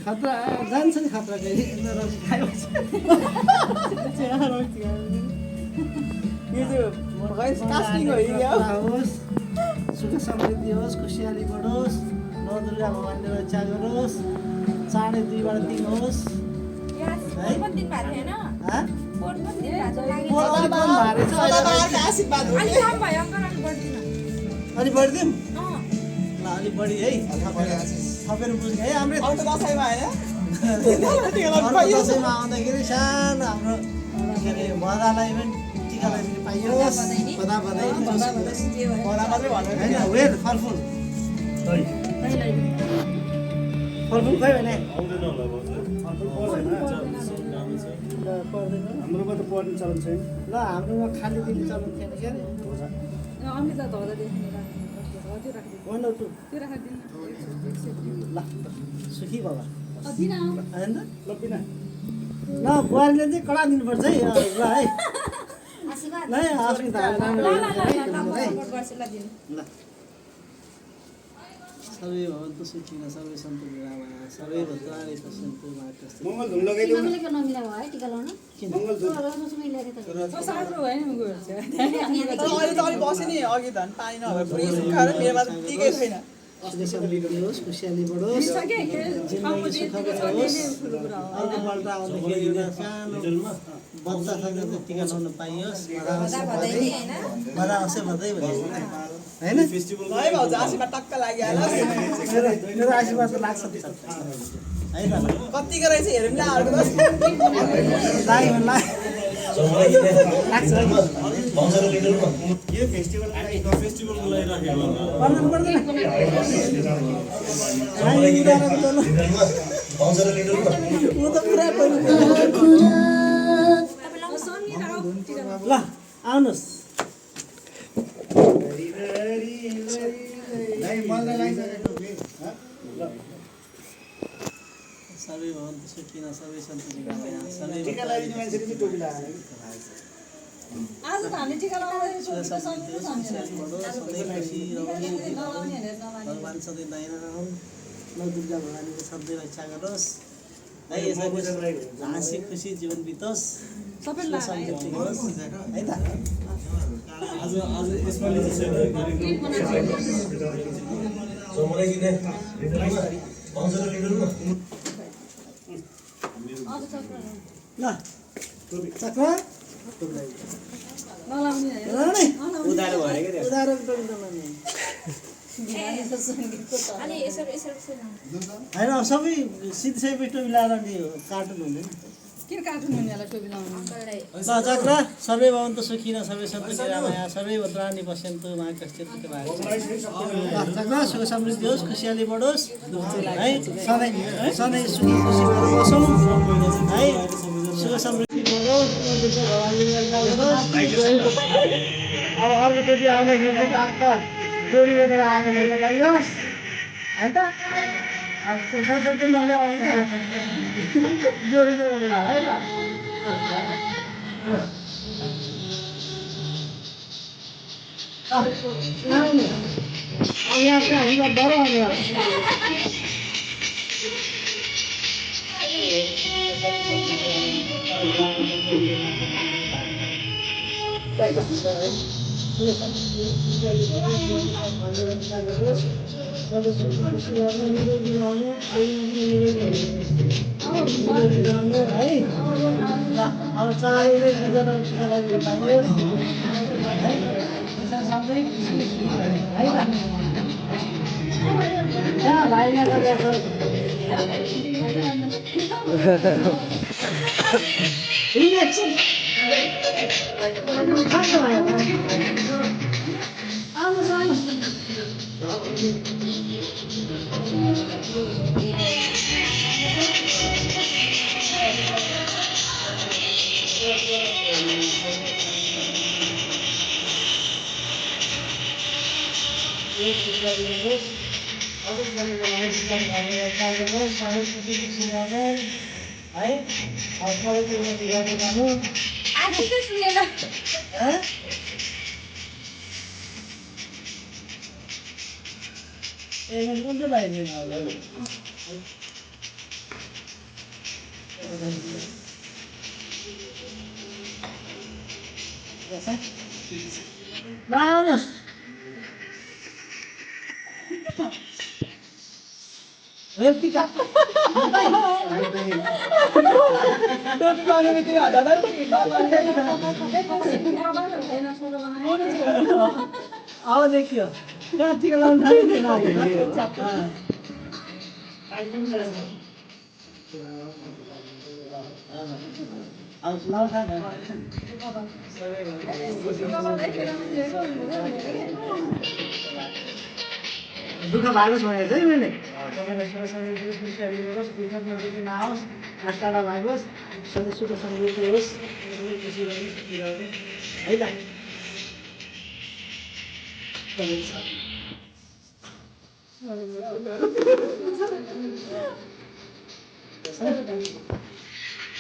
खतरा जान्छ नि खतरा होस् सुख समृद्धि होस् खुसियाली बढोस् नवदुर्गा भगवान्ले रक्षा गरोस् चाँडै 2बाट 3 होस् अलि बढिदिउँ ल अलि बढी है थपेर बुझ्ने है हाम्रो दसैँमा आउँदाखेरि सानो हाम्रो के अरे भदालाई पनि टिका लगाइदिनु पाइयोस् भदा बधाई होइन वेट फलफुल फलफुल खै भने हाम्रोमा त पर्ने चलन छैन ल हाम्रोमा खाली दिने चलन थिएन के अरे वान टू ल सुखी बाबा होइन ल बुहारीले चाहिँ कडा दिनुपर्छ है ल है ल है अस्मिता ल सबै भवन्तु सुखिनः सर्वे सन्तु निरामयाः सर्वे भद्राणि पश्यन्तु मा कश्चित् मङ्गल धुन लगाइदिउँ न समृद्धि होस् खुसियाली बढोस् जिन्दगी सुखद होस् अर्कोपल्ट आउँदाखेरि एउटा सानो बच्चासँग चाहिँ टिका लगाउन पाइयोस् बडा अवश्य बधाई होइन मेरो आशीर्वाद त लाग्छ है त कतिको रहेछ हेरौँ न लाग्छ यो फेस्टिभलको लागि राखेको पर्दैन म त पुरा ल आउनुहोस् सबै भवन्तु सुखिनः सबै सन्तु निरामयाः सबै टिका लगाइदिने मान्छेले चाहिँ टोपी लगाएर आज त हामीले टिका लगाउँदै भगवान् सधैँ दाहिना रहन् नवदुर्गा भगवान्ले सधैँ रक्षा गरोस् है यसरी हाँसी खुसी जीवन बितोस् सबैलाई समृद्धि होस् है त आज यसपालि चाहिँ ल चक्र उधारो भयो क्या उधारो टोपी नलाउने होइन सबै सिधै सबै टोपी लगाएर नि कार्टुन हुँदैन किन कार्टुन हुनेलाई टोपी लाउनु ल चक्र सबै भवन्तु सुखिनः सबै सन्तु निरामयाः सर्वे भद्राणि पश्यन्तु मा कश्चित् चक्र सुख समृद्धि होस् खुसियाली बढोस् है सधैँ सुखी खुसी भएर बसौँ है सुख समृद्धि बढोस् अब अर्को टोपी आउँदाखेरि चाहिँ जोडी बेचेर आउँदाखेरि लगाइयोस् है त सरस्वती नले जोडी बेचेर है त यहाँ चाहिँ हामीलाई बडो अब चाँडै ए कुन चाहिँ भाइ आउनुहोस् अब देखियो कहाँ टिका लाउनु दुःख भएको छ भनेको चाहिँ मैले तपाईँलाई नआओस् टाढा भागोस् सधैँ सुख समृद्धि होस् है त